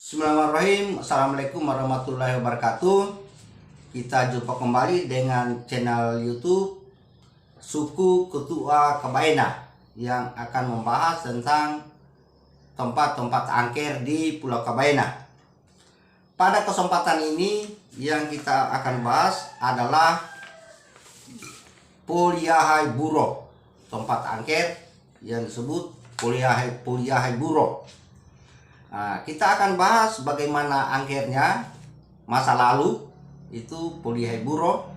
Bismillahirrahmanirrahim. Assalamualaikum warahmatullahi wabarakatuh. Kita jumpa kembali dengan channel YouTube Suku Ketua Kabaena yang akan membahas tentang tempat-tempat angker di Pulau Kabaena. Pada kesempatan ini yang kita akan bahas adalah Poliahai Buro, tempat angker yang disebut Poliahai Buro. Nah, kita akan bahas bagaimana angkernya masa lalu itu Poliahai Buro.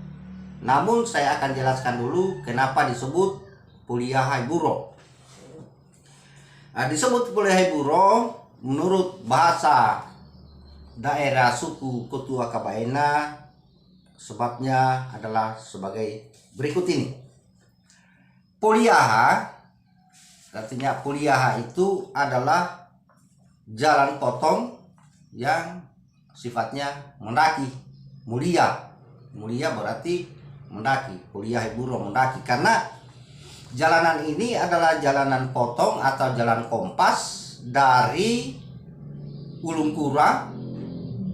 Namun saya akan jelaskan dulu kenapa disebut Poliahai Buro. Nah, disebut Poliahai Buro menurut bahasa daerah suku Ketua Kabaena, sebabnya adalah sebagai berikut ini. Poliaha, artinya Poliaha itu adalah jalan potong yang sifatnya mendaki, mulia berarti mendaki. Poliahai Buro mendaki karena jalanan ini adalah jalanan potong atau jalan kompas dari Ulungkura,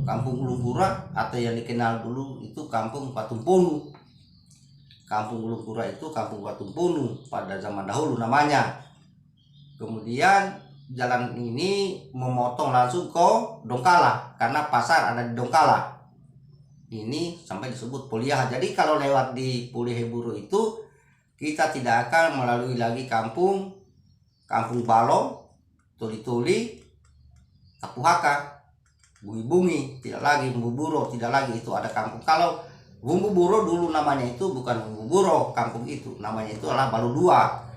kampung Ulungkura, atau yang dikenal dulu itu kampung Patumpunu. Kampung Ulungkura itu kampung Patumpunu pada zaman dahulu namanya. Kemudian jalan ini memotong langsung ke Donggala karena pasar ada di Donggala. Ini sampai disebut Poliahai. Jadi kalau lewat di Poliahai Buro itu kita tidak akan melalui lagi kampung Balo, Tuli-Tuli, Tapuhaka, Bungi-Bungi, tidak lagi Bumbu Buro, tidak lagi. Itu ada kampung. Kalau Bumbu Buro dulu namanya itu bukan Bumbu Buro, kampung itu namanya itu adalah Balu Dua.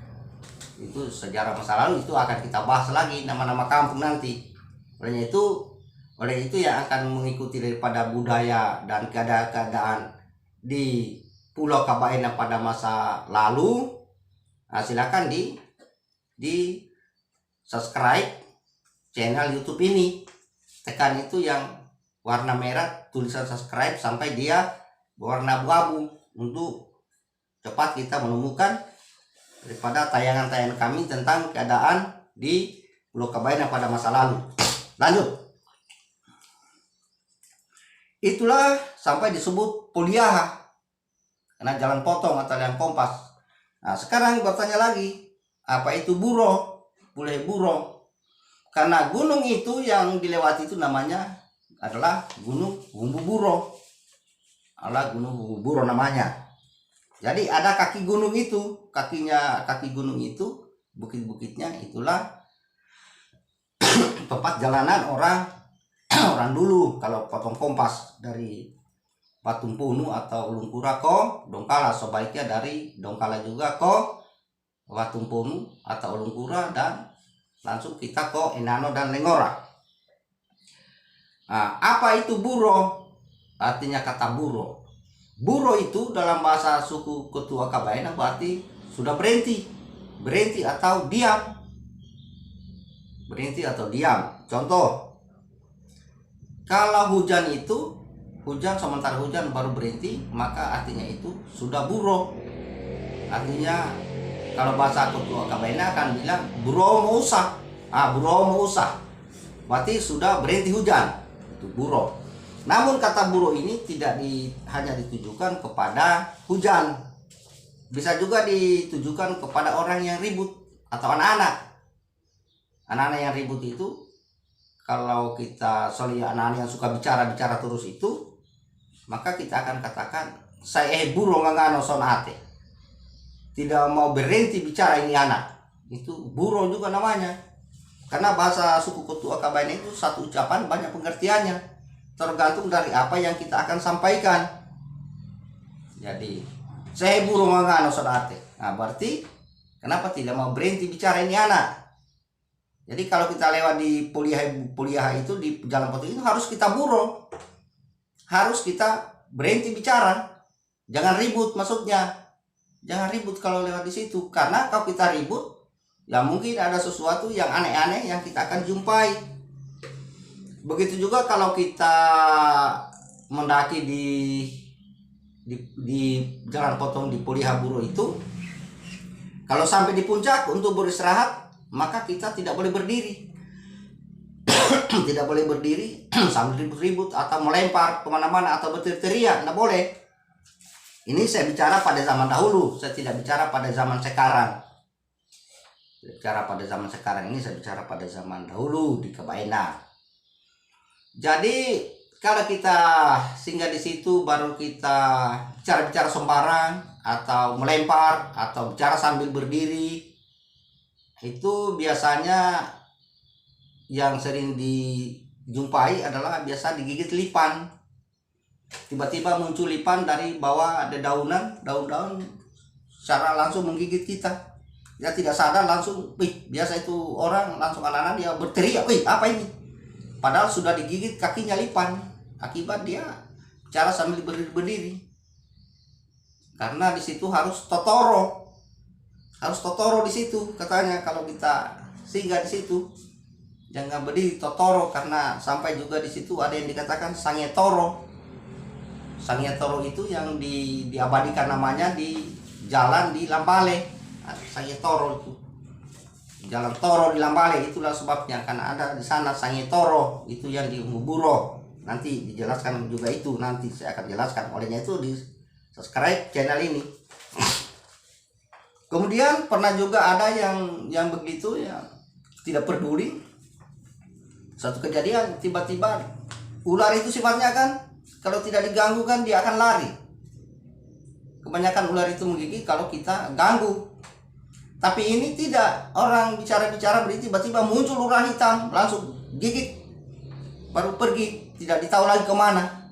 Itu sejarah masa lalu, itu akan kita bahas lagi nama-nama kampung nanti. Oleh itu yang akan mengikuti daripada budaya dan keadaan di Pulau Kabaena pada masa lalu. Nah, silakan di subscribe channel YouTube ini. Tekan itu yang warna merah tulisan subscribe sampai dia berwarna abu-abu untuk cepat kita menemukan daripada tayangan-tayangan kami tentang keadaan di Pulau Kabaena pada masa lalu. Lanjut. Itulah sampai disebut Poliahai karena jalan potong atau jalan kompas. Nah, sekarang bertanya lagi, apa itu Buro? Poliahai Buro. Karena gunung itu yang dilewati itu namanya adalah Gunung Bumbu Buro. Adalah Gunung Bumbu Buro namanya. Jadi ada kaki gunung itu, kaki gunung itu, bukit-bukitnya itulah tempat jalanan orang dulu kalau potong kompas dari Patumpunu atau Ulungkura ke Donggala, sebaiknya dari Donggala juga ke Patumpunu atau Ulungkura dan langsung kita ke Enano dan Lengora. Nah, apa itu Buro? Artinya kata Buro. Buro itu dalam bahasa suku Ketua Kabaena berarti sudah berhenti atau diam. Berhenti atau diam. Contoh, kalau hujan itu, sementara hujan baru berhenti, maka artinya itu sudah Buro. Artinya kalau bahasa Ketua Kabaena akan bilang Buro mau usah. Buro mau usah. Berarti sudah berhenti hujan. Itu Buro. Namun kata Buro ini tidak hanya ditujukan kepada hujan. Bisa juga ditujukan kepada orang yang ribut atau anak-anak. Anak-anak yang ribut itu, kalau kita anak-anak yang suka bicara terus itu, maka kita akan katakan saya Buro ngangano sonate. Tidak mau berhenti bicara ini anak. Itu Buro juga namanya. Karena bahasa suku Ketua Kabaena itu satu ucapan banyak pengertiannya. Tergantung dari apa yang kita akan sampaikan. Jadi saya Buro ngangano sonate. Nah, berarti kenapa tidak mau berhenti bicara ini anak? Jadi kalau kita lewat di Poliahai itu di jalan potong itu harus kita Buro. Harus kita berhenti bicara. Jangan ribut maksudnya. Jangan ribut kalau lewat di situ, karena kalau kita ribut ya mungkin ada sesuatu yang aneh-aneh yang kita akan jumpai. Begitu juga kalau kita mendaki di jalan potong di Poliahai Buro itu, kalau sampai di puncak untuk beristirahat, maka kita tidak boleh berdiri. tidak boleh berdiri sambil ribut-ribut atau melempar kemana-mana atau berteriak, tidak boleh. Ini saya bicara pada zaman dahulu, saya tidak bicara pada zaman sekarang. Saya bicara pada zaman sekarang ini, saya bicara pada zaman dahulu di Kebaena. Jadi kalau kita singgah di situ baru kita bicara-bicara sembarang atau melempar atau bicara sambil berdiri, itu biasanya yang sering dijumpai adalah biasa digigit lipan. Tiba-tiba muncul lipan dari bawah, ada daun-daun secara langsung menggigit kita. Dia tidak sadar langsung, biasa itu orang langsung anak-anak dia berteriak, apa ini? Padahal sudah digigit kakinya lipan. Akibat dia cara sambil berdiri. Karena di situ harus totoro. Harus totoro di situ katanya kalau kita singgah di situ. Jangan berdiri totoro, karena sampai juga di situ ada yang dikatakan sangetoro. Sangetoro itu yang diabadikan namanya di jalan di Lambale. Sangetoro itu. Jalan Toro di Lambale, itulah sebabnya karena ada di sana Sangetoro, itu yang di Umuburo. Nanti dijelaskan juga itu, nanti saya akan jelaskan. Olehnya itu di subscribe channel ini. Kemudian pernah juga ada yang begitu ya, tidak peduli. Satu kejadian tiba-tiba ular itu sifatnya kan kalau tidak diganggu kan dia akan lari. Kebanyakan ular itu menggigit kalau kita ganggu. Tapi ini tidak, orang bicara-bicara berarti tiba-tiba muncul ular hitam langsung gigit, baru pergi, tidak ditahu lagi kemana.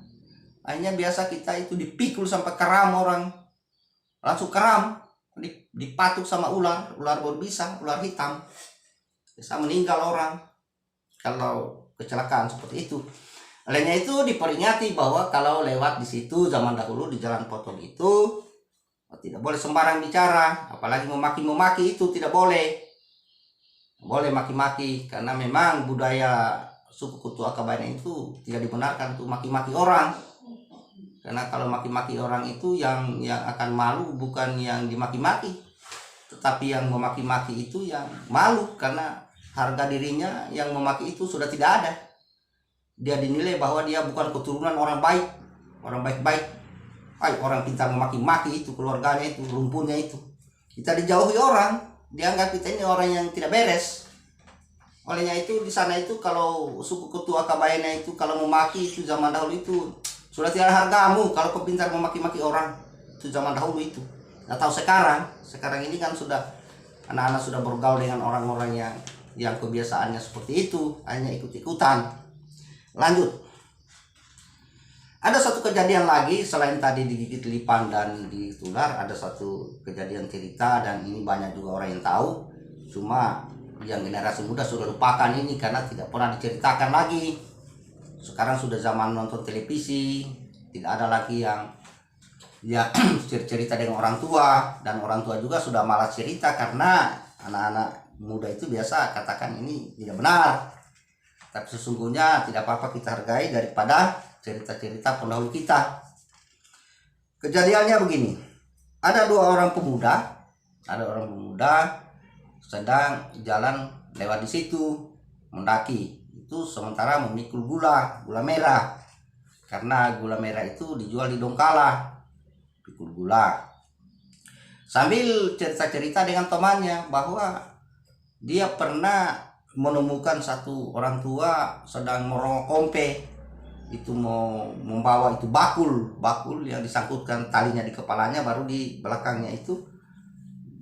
Akhirnya biasa kita itu dipikul sampai keram orang, langsung keram, dipatuk sama ular baru bisa, ular hitam. Bisa meninggal orang kalau kecelakaan seperti itu. Olehnya itu diperingati bahwa kalau lewat di situ zaman dahulu di jalan potong itu tidak boleh sembarang bicara, apalagi memaki-memaki itu tidak boleh. Boleh maki-maki karena memang budaya suku Kutu Akabaena itu tidak dibenarkan untuk maki-maki orang. Karena kalau maki-maki orang itu yang akan malu bukan yang dimaki-maki, tetapi yang memaki-maki itu yang malu karena harga dirinya yang memaki itu sudah tidak ada. Dia dinilai bahwa dia bukan keturunan orang baik, orang baik-baik. Orang pintar memaki-maki itu keluarganya itu, rumputnya itu. Kita dijauhi orang, dianggap kita ini orang yang tidak beres. Olehnya itu di sana itu kalau suku Kutu Akabaena itu kalau memaki itu zaman dahulu itu sudah tidak ada hargamu kalau kau pintar memaki-maki orang. Itu zaman dahulu itu. Nggak tahu sekarang ini kan sudah anak-anak sudah bergaul dengan orang-orang yang kebiasaannya seperti itu, hanya ikut-ikutan. Lanjut. Ada satu kejadian lagi selain tadi digigit lipan dan ditular, ada satu kejadian cerita dan ini banyak juga orang yang tahu. Cuma yang generasi muda sudah lupakan ini karena tidak pernah diceritakan lagi. Sekarang sudah zaman nonton televisi, tidak ada lagi yang cerita dengan orang tua, dan orang tua juga sudah malas cerita karena anak-anak muda itu biasa katakan ini tidak benar. Tapi sesungguhnya tidak apa-apa kita hargai daripada cerita-cerita pendahulu kita. Kejadiannya begini. Ada orang pemuda sedang jalan lewat di situ mendaki. Itu sementara memikul gula merah. Karena gula merah itu dijual di Donggala. Pikul gula. Sambil cerita-cerita dengan temannya bahwa dia pernah menemukan satu orang tua sedang merongok kompe. Itu mau membawa itu bakul yang disangkutkan talinya di kepalanya, baru di belakangnya itu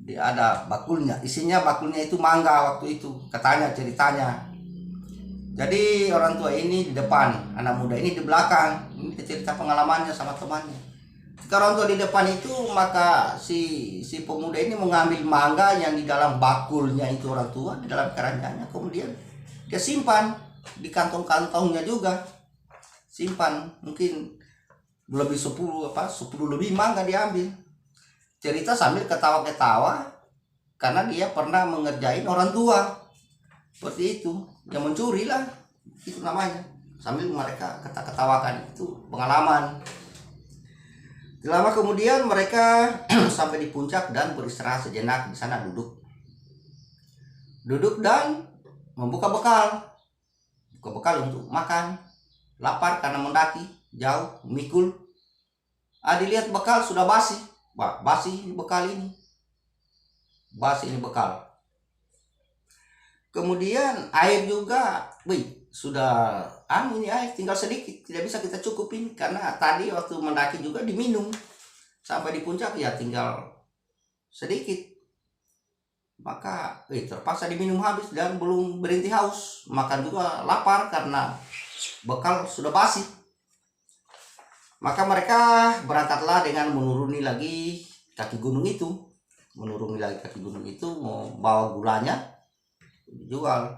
dia ada bakulnya, isinya bakulnya itu mangga waktu itu katanya ceritanya. Jadi orang tua ini di depan, anak muda ini di belakang. Ini cerita pengalamannya sama temannya. Jika orang tua di depan itu, maka si pemuda ini mengambil mangga yang di dalam bakulnya itu orang tua, di dalam keranjangnya, kemudian dia simpan di kantong-kantongnya juga. Simpan mungkin lebih 10 lebih mangga diambil. Cerita sambil ketawa-ketawa karena dia pernah mengerjain orang tua seperti itu, yang mencuri lah itu namanya, sambil mereka ketawakan. Itu pengalaman. Lama kemudian mereka sampai di puncak dan beristirahat sejenak di sana, duduk dan membuka bekal buka bekal untuk makan, lapar karena mendaki jauh, mikul. Dilihat bekal sudah basi. Wah, basi ini bekal ini. Basi ini bekal. Kemudian air juga, sudah ini air tinggal sedikit, tidak bisa kita cukupin karena tadi waktu mendaki juga diminum sampai di puncak ya tinggal sedikit. Maka terpaksa diminum habis dan belum berhenti haus. Makan juga lapar karena bekal sudah basi. Maka mereka berangkatlah dengan menuruni lagi kaki gunung itu. Menuruni lagi kaki gunung itu, mau bawa gulanya dijual.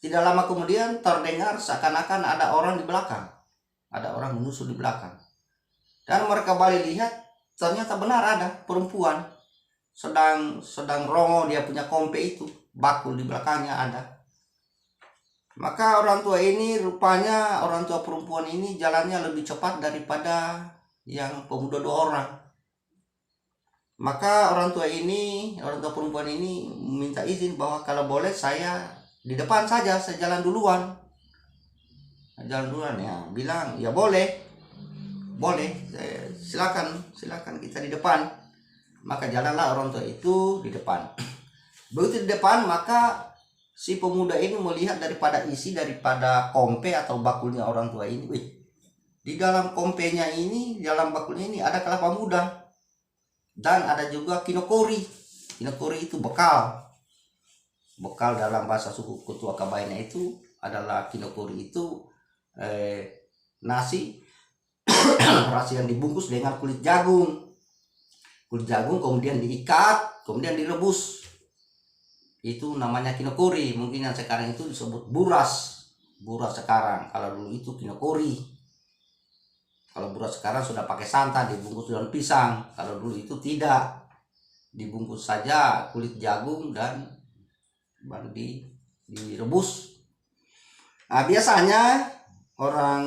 Tidak lama kemudian terdengar seakan-akan ada orang di belakang. Ada orang menyusul di belakang. Dan mereka balik lihat, ternyata benar ada perempuan. Sedang rongo dia punya kompe itu. Bakul di belakangnya ada. Maka orang tua ini rupanya, orang tua perempuan ini jalannya lebih cepat daripada yang pemuda 2 orang. Maka orang tua perempuan ini minta izin bahwa kalau boleh saya di depan saja, saya jalan duluan. Jalan duluan ya, bilang ya boleh, silakan kita di depan. Maka jalanlah orang tua itu di depan. Begitu di depan, maka si pemuda ini melihat daripada kompe atau bakulnya orang tua ini. Di dalam kompenya ini, dalam bakulnya ini ada kelapa muda. Dan ada juga kinokori. Kinokori itu bekal. Bekal dalam bahasa suku Kutu Akabaina itu adalah kinokori itu nasi yang dibungkus dengan kulit jagung. Kulit jagung kemudian diikat, kemudian direbus. Itu namanya kinokori. Mungkin yang sekarang itu disebut buras. Buras sekarang. Kalau dulu itu kinokori. Kalau buras sekarang sudah pakai santan, dibungkus daun pisang. Kalau dulu itu tidak. Dibungkus saja kulit jagung dan direbus. Biasanya orang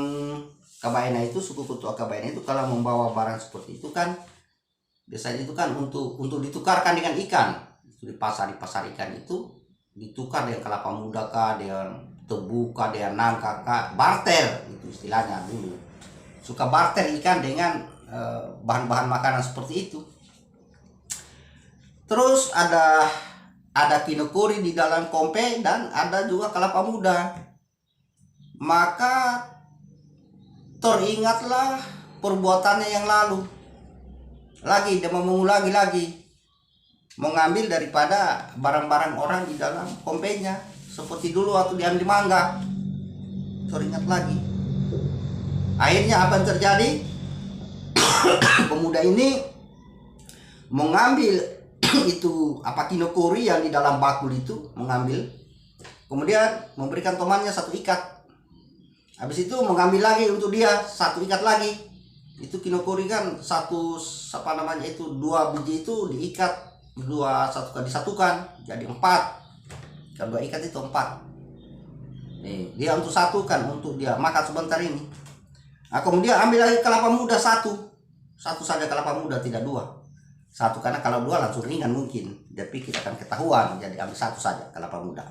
Kabaina itu, suku Kutu Kabaina itu kalau membawa barang seperti itu kan biasanya itu kan untuk ditukarkan dengan ikan. Itu di pasar ikan itu ditukar dengan kelapa muda kah, dengan tebu kah, dengan nangka kah, barter itu istilahnya dulu. Suka barter ikan dengan bahan-bahan makanan seperti itu. Terus ada kinokori di dalam kompe dan ada juga kelapa muda. Maka teringatlah perbuatannya yang lalu. Lagi dia mau mengulangi lagi. Mengambil daripada barang-barang orang di dalam kompenya. Seperti dulu waktu diambil mangga. Teringat lagi. Akhirnya apa yang terjadi? Pemuda ini mengambil itu kinokori yang di dalam bakul itu, mengambil, kemudian memberikan temannya 1 ikat. Habis itu mengambil lagi untuk dia 1 ikat lagi. Itu kinokori kan 2 biji itu diikat, 1 disatukan jadi 4. Kalau 2 ikat itu 4. Dia untuk satukan untuk dia makan sebentar ini. Kemudian ambil lagi kelapa muda 1 saja, kelapa muda, tidak 2. 1 karena kalau 2 langsung ringan mungkin. Dia pikir akan ketahuan, jadi ambil 1 saja kelapa muda.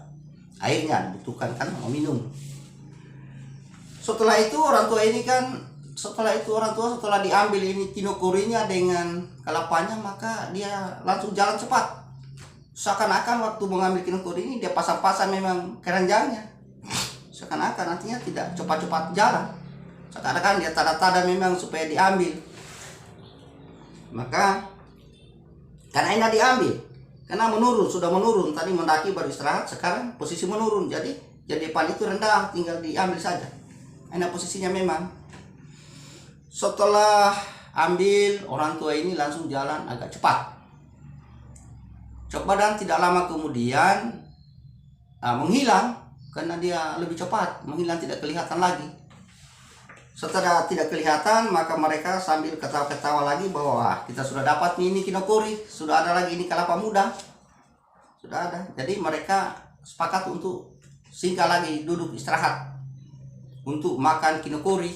Airnya dibutuhkan kan mau minum. Setelah itu orang tua setelah diambil ini kinokorinya dengan kelapanya, maka dia langsung jalan cepat. Seakan-akan waktu mengambil kinokori ini dia pasang-pasang memang keranjangnya. Seakan-akan nantinya tidak cepat-cepat jalan. Seakan-akan dia tanda-tanda memang supaya diambil. Maka karena enak diambil, karena sudah menurun, tadi mendaki baru istirahat, sekarang posisi menurun, jadi depan itu rendah, tinggal diambil saja. Enak posisinya memang. Setelah ambil, orang tua ini langsung jalan agak cepat. Dan tidak lama kemudian menghilang, karena dia lebih cepat, menghilang, tidak kelihatan lagi. Setelah tidak kelihatan, maka mereka sambil ketawa-ketawa lagi bahwa kita sudah dapat ini kinokori, sudah ada lagi ini kelapa muda, sudah ada. Jadi mereka sepakat untuk singgah lagi, duduk istirahat untuk makan kinokori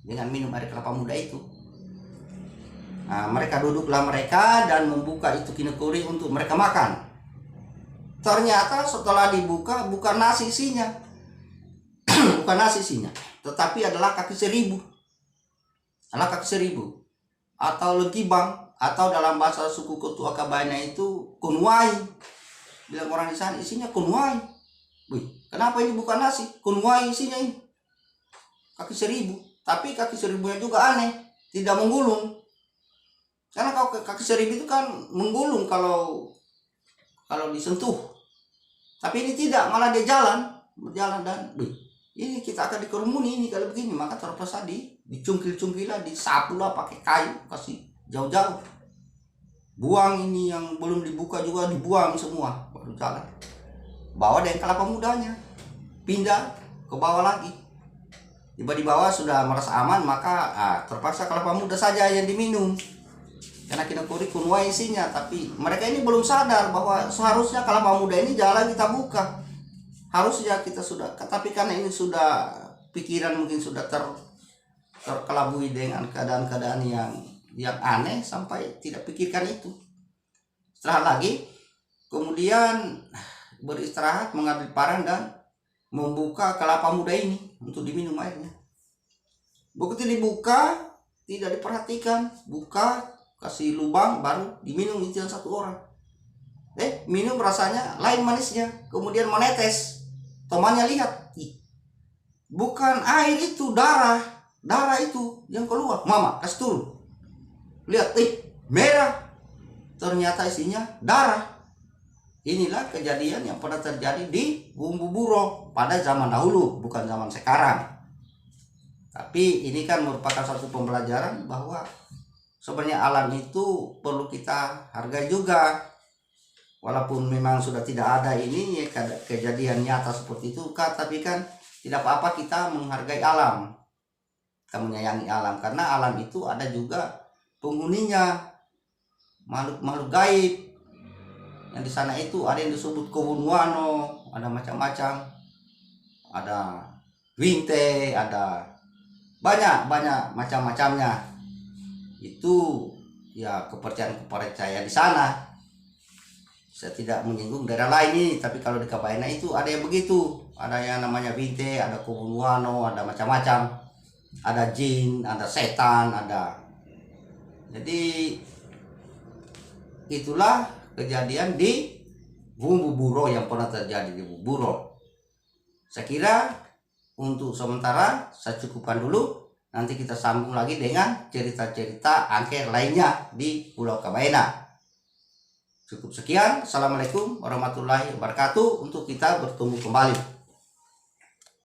dengan minum air kelapa muda itu. Mereka duduklah dan membuka itu kinokori untuk mereka makan. Ternyata setelah dibuka bukan nasi isinya. bukan nasi isinya, tetapi adalah kaki seribu. Adalah kaki seribu atau legibang, atau dalam bahasa suku Ketua Kabaina itu kunwai. Bilang orang di sana isinya kunwai. Wih, kenapa ini bukan nasi? Kunwai isinya ini. Kaki seribu. Tapi kaki seribunya juga aneh, tidak menggulung. Karena kalau kaki seribu itu kan menggulung kalau disentuh. Tapi ini tidak, malah dia berjalan dan wih, ini kita akan dikerumuni ini kalau begini. Maka terpaksa dicungkil-cungkil lah, disapu lah pakai kayu, kasih jauh-jauh. Buang ini yang belum dibuka juga dibuang semua, baru jalan. Bawa dengan kelapa mudanya, pindah ke bawah lagi. Tiba di bawah sudah merasa aman, maka terpaksa kelapa muda saja yang diminum. Karena kinokuri kunwai isinya, tapi mereka ini belum sadar bahwa seharusnya kelapa muda ini jalan kita buka. Harusnya kita sudah, tapi karena ini sudah pikiran mungkin sudah terkelabui dengan keadaan-keadaan yang aneh sampai tidak pikirkan itu. Setelah lagi kemudian beristirahat, mengambil parang dan membuka kelapa muda ini untuk diminum airnya. Begitu dibuka, tidak diperhatikan, buka, kasih lubang, baru diminum itu yang satu orang. Minum rasanya lain manisnya, kemudian menetes. Temannya lihat, bukan air itu, darah itu yang keluar. Mama kasih turun, lihat, merah, ternyata isinya darah. Inilah kejadian yang pernah terjadi di Bumbu Buro pada zaman dahulu, bukan zaman sekarang. Tapi ini kan merupakan satu pembelajaran bahwa sebenarnya alam itu perlu kita hargai juga. Walaupun memang sudah tidak ada ini kejadian nyata seperti itu, tapi kan tidak apa-apa kita menghargai alam. Kita menyayangi alam, karena alam itu ada juga penghuninya, makhluk-makhluk gaib. Yang di sana itu ada yang disebut Kowunwano, ada macam-macam, ada Winte, ada banyak macam-macamnya. Itu ya kepercayaan di sana. Saya tidak menyinggung daerah lain ini, tapi kalau di Kabaina itu ada yang begitu, ada yang namanya Winte, ada Kowunwano, ada macam-macam, ada jin, ada setan, ada. Jadi itulah kejadian di Bumbu Buro yang pernah terjadi di Bumbu Buro. Saya kira untuk sementara saya cukupkan dulu. Nanti kita sambung lagi dengan cerita-cerita angker lainnya di Pulau Kabaina. Cukup sekian. Assalamualaikum warahmatullahi wabarakatuh. Untuk kita bertemu kembali.